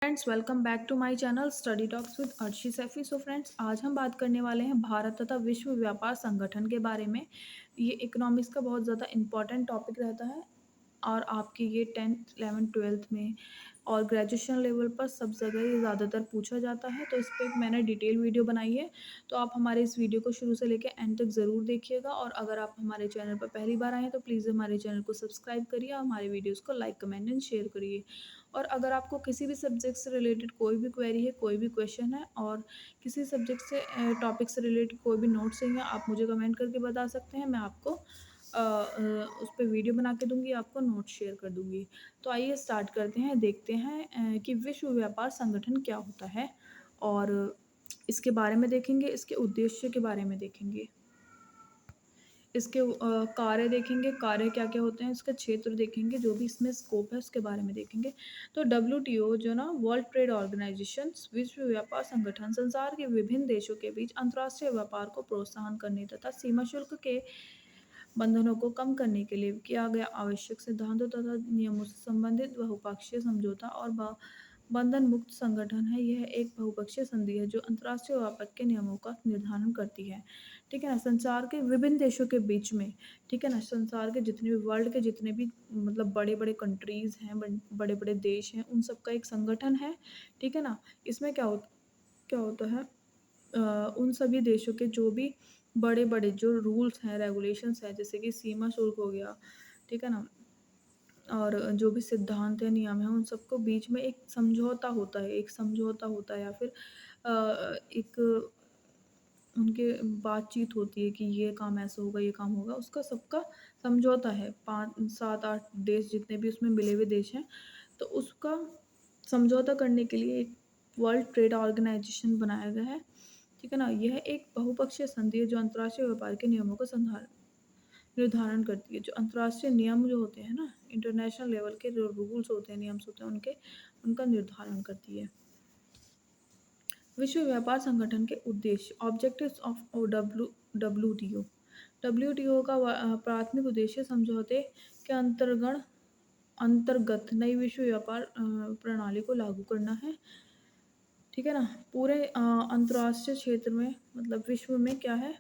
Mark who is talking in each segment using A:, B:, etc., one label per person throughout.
A: Friends, welcome back to my channel study talks with Arshi Saifi. So friends, आज हम बात करने वाले हैं भारत तथा विश्व व्यापार संगठन के बारे में। ये इकोनॉमिक्स का बहुत ज़्यादा इम्पॉर्टेंट टॉपिक रहता है और आपके ये 10th 11th 12th में और ग्रेजुएशन लेवल पर सब जगह ये ज़्यादातर पूछा जाता है। तो इस पे एक मैंने डिटेल वीडियो बनाई है, तो आप हमारे इस वीडियो को शुरू से लेकर एंड तक ज़रूर देखिएगा। और अगर आप हमारे चैनल पर पहली बार आए हैं तो प्लीज़ हमारे चैनल को सब्सक्राइब करिए और हमारे वीडियोज़ को लाइक कमेंट एंड शेयर करिए। और अगर आपको किसी भी सब्जेक्ट से रिलेटेड कोई भी क्वेरी है, कोई भी क्वेश्चन है और किसी सब्जेक्ट से टॉपिक से रिलेटेड कोई भी नोट्स चाहिए, आप मुझे कमेंट करके बता सकते हैं। मैं आपको उस पे वीडियो बना के दूँगी, आपको नोट्स शेयर कर दूँगी। तो आइए स्टार्ट करते हैं, देखते हैं कि विश्व व्यापार संगठन क्या होता है और इसके बारे में देखेंगे, इसके उद्देश्य के बारे में देखेंगे। इसके कार्य देखेंगे, कार्य क्या-क्या होते हैं, इसका क्षेत्र देखेंगे, जो भी इसमें स्कोप है उसके बारे में देखेंगे। तो डब्ल्यूटीओ जो ना वर्ल्ड ट्रेड ऑर्गेनाइजेशन, विश्व व्यापार संगठन संसार के विभिन्न देशों के बीच अंतर्राष्ट्रीय व्यापार को प्रोत्साहन करने तथा सीमा शुल्क के बंधनों को कम करने के लिए किया गया आवश्यक सिद्धांतों तथा नियमों से संबंधित बहुपक्षीय समझौता और बंधन मुक्त संगठन है। यह एक बहुपक्षीय संधि है जो अंतर्राष्ट्रीय व्यापार के नियमों का निर्धारण करती है। ठीक है ना? संसार के विभिन्न देशों के बीच में, ठीक है ना? संसार के जितने भी वर्ल्ड के जितने भी मतलब बड़े-बड़े कंट्रीज़ हैं, बड़े-बड़े देश हैं, उन सब का एक संगठन है। ठीक है ना? इसमें क्या होता है, उन सभी देशों के जो भी बड़े-बड़े जो रूल्स हैं, रेगुलेशंस हैं, जैसे कि सीमा शुल्क हो गया, ठीक है ना? और जो भी सिद्धांत है, नियम है, उन सबको बीच में एक समझौता होता है या फिर एक उनके बातचीत होती है कि ये काम ऐसा होगा, ये काम होगा, उसका सबका समझौता है। 5, 7, 8 देश जितने भी उसमें मिले हुए देश हैं, तो उसका समझौता करने के लिए एक वर्ल्ड ट्रेड ऑर्गेनाइजेशन बनाया गया है। ठीक है ना? यह एक बहुपक्षीय संधि है जो अंतर्राष्ट्रीय व्यापार के नियमों का निर्धारण करती है। जो अंतर्राष्ट्रीय नियम जो होते हैं ना, इंटरनेशनल लेवल के जो रूल्स होते हैं, नियम्स होते हैं, उनका निर्धारण करती है। विश्व व्यापार संगठन के उद्देश्य, ऑब्जेक्टिव्स ऑफ डब्ल्यूटीओ। डब्ल्यूटीओ का प्राथमिक उद्देश्य समझौते के अंतर्गत नई विश्व व्यापार प्रणाली को लागू करना है। ठीक है ना? पूरे अंतर्राष्ट्रीय क्षेत्र में, मतलब विश्व में क्या है,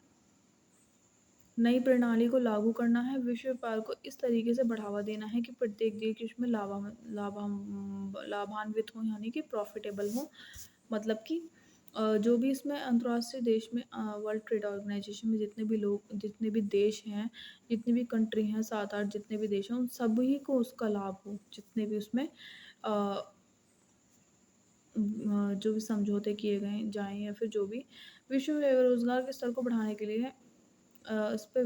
A: नई प्रणाली को लागू करना है। विश्व व्यापार को इस तरीके से बढ़ावा देना है कि प्रत्येक देश इसमें लाभान्वित हो, यानी कि प्रॉफिटेबल हो। मतलब कि जो भी इसमें अंतर्राष्ट्रीय देश में वर्ल्ड ट्रेड ऑर्गेनाइजेशन में जितने भी देश हैं, जितनी भी कंट्री हैं, 7-8 जितने भी देश हैं, उन सभी को उसका लाभ हो। जितने भी उसमें अ जो भी समझौते किए गए जाएँ या फिर जो भी विश्व में रोज़गार के स्तर को बढ़ाने के लिए इस पे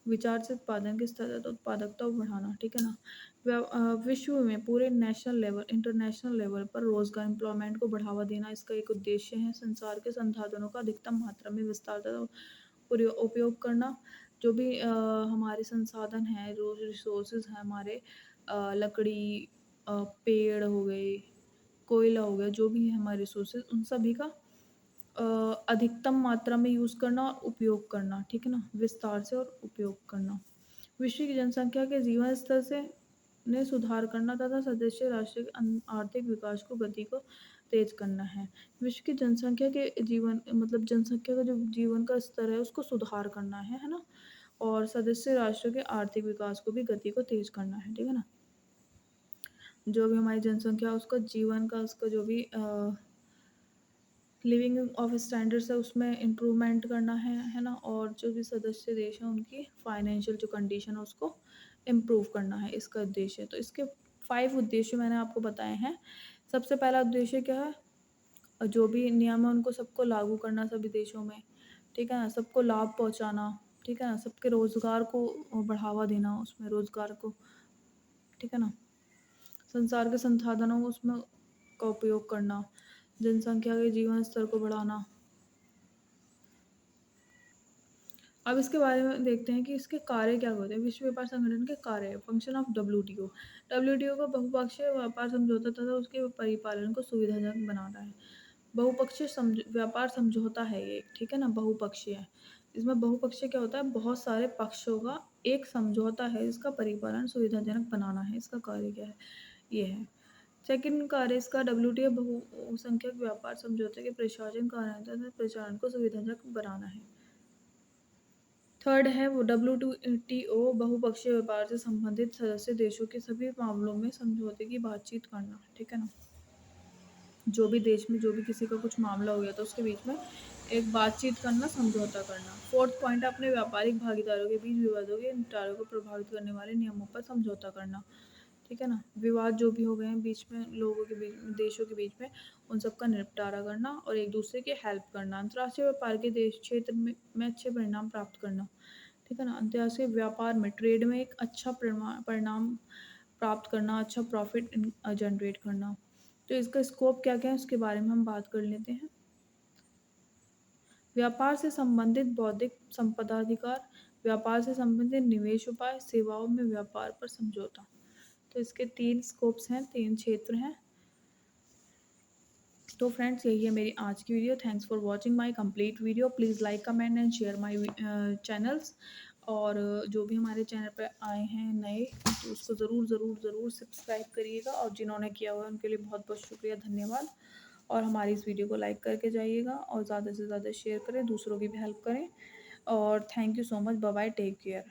A: विचार से उत्पादन के स्तर तो उत्पादकता को बढ़ाना, ठीक है ना? विश्व में पूरे नेशनल लेवल, इंटरनेशनल लेवल पर रोज़गार एम्प्लॉयमेंट को बढ़ावा देना इसका एक उद्देश्य है। संसार के संसाधनों का अधिकतम मात्रा में विस्तार तथा उपयोग करना। जो भी हमारे संसाधन हैं, जो रिसोर्सेज़ हैं हमारे, लकड़ी, पेड़ हो गए, कोयला हो गया, जो भी है हमारे रिसोर्सेज़, उन सभी का अ, अधिकतम मात्रा में यूज़ करना और उपयोग करना, ठीक है ना? विस्तार से और उपयोग करना। विश्व की जनसँख्या के जीवन स्तर से में सुधार करना तथा सदस्य राष्ट्र के आर्थिक विकास को गति को तेज़ करना है। विश्व की जनसँख्या के जीवन, मतलब जनसँख्या का जो जीवन का स्तर है उसको सुधार करना है ना? और सदस्य राष्ट्र के आर्थिक विकास को भी गति को तेज़ करना है, ठीक है ना? जो भी हमारी जनसँख्या है उसका जीवन का, उसका जो भी लिविंग ऑफ स्टैंडर्ड्स है उसमें इम्प्रूवमेंट करना है ना? और जो भी सदस्य देश हैं उनकी फाइनेंशियल जो कंडीशन है उसको इम्प्रूव करना है, इसका उद्देश्य है। तो इसके 5 उद्देश्य मैंने आपको बताए हैं। सबसे पहला उद्देश्य क्या है? जो भी नियम है उनको सबको लागू करना सभी देशों में, ठीक है ना? सबको लाभ पहुँचाना, ठीक है ना? सबके रोज़गार को बढ़ावा देना, उसमें रोज़गार को, ठीक है ना? संसार के संसाधनों को उसमें का उपयोग करना, जनसंख्या के जीवन स्तर को बढ़ाना। अब इसके बारे में देखते हैं कि इसके कार्य क्या होते हैं। विश्व व्यापार संगठन के कार्य, फंक्शन ऑफ डब्ल्यूटीओ। डब्ल्यूटीओ का बहुपक्षीय व्यापार समझौता तथा उसके परिपालन को सुविधाजनक बनाना है। बहुपक्षीय व्यापार समझौता है ये, ठीक है ना? बहुपक्षीय है। इसमें बहुपक्षीय क्या होता है, बहुत सारे पक्षों का एक समझौता है, इसका परिपालन सुविधाजनक बनाना है। इसका कार्य क्या है, ये है। सेकंड कार्य इसका डब्ल्यूटीओ बहुसंख्यक व्यापार समझौते के प्रशासन कार्यान्वयन प्रचारण को सुविधाजनक बनाना है। थर्ड है वो डब्ल्यूटीओ बहुपक्षीय व्यापार से संबंधित सदस्य देशों के सभी मामलों में समझौते की बातचीत करना, ठीक है ना। जो भी देश में जो भी किसी का कुछ मामला हो गया तो उसके बीच में एक बातचीत करना, समझौता करना। फोर्थ पॉइंट है अपने व्यापारिक भागीदारों के बीच विवादों के निपटारे को प्रभावित करने वाले नियमों पर समझौता करना, ठीक है ना। विवाद जो भी हो गए हैं बीच में लोगों के बीच में, देशों के बीच में, उन सब का निपटारा करना और एक दूसरे के हेल्प करना। अंतर्राष्ट्रीय व्यापार के देश क्षेत्र में अच्छे परिणाम प्राप्त करना, ठीक है ना। अंतर्राष्ट्रीय व्यापार में ट्रेड में एक अच्छा परिणाम प्राप्त करना, अच्छा प्रॉफिट जनरेट करना। तो इसका स्कोप क्या क्या है उसके बारे में हम बात कर लेते हैं। व्यापार से संबंधित बौद्धिक संपदा अधिकार, व्यापार से संबंधित निवेश उपाय, सेवाओं में व्यापार पर समझौता। तो इसके 3 स्कोप्स हैं, 3 क्षेत्र हैं। तो फ्रेंड्स यही है मेरी आज की video. Thanks for watching my complete video. Please like comment and share my channels. और जो भी हमारे चैनल पर आए हैं नए तो उसको ज़रूर ज़रूर ज़रूर सब्सक्राइब करिएगा, और जिन्होंने किया हुआ है उनके लिए बहुत बहुत शुक्रिया, धन्यवाद। और हमारी इस वीडियो को लाइक करके जाइएगा और ज़्यादा से ज़्यादा शेयर करें, दूसरों की भी हेल्प करें। और thank you so much, bye bye, take care.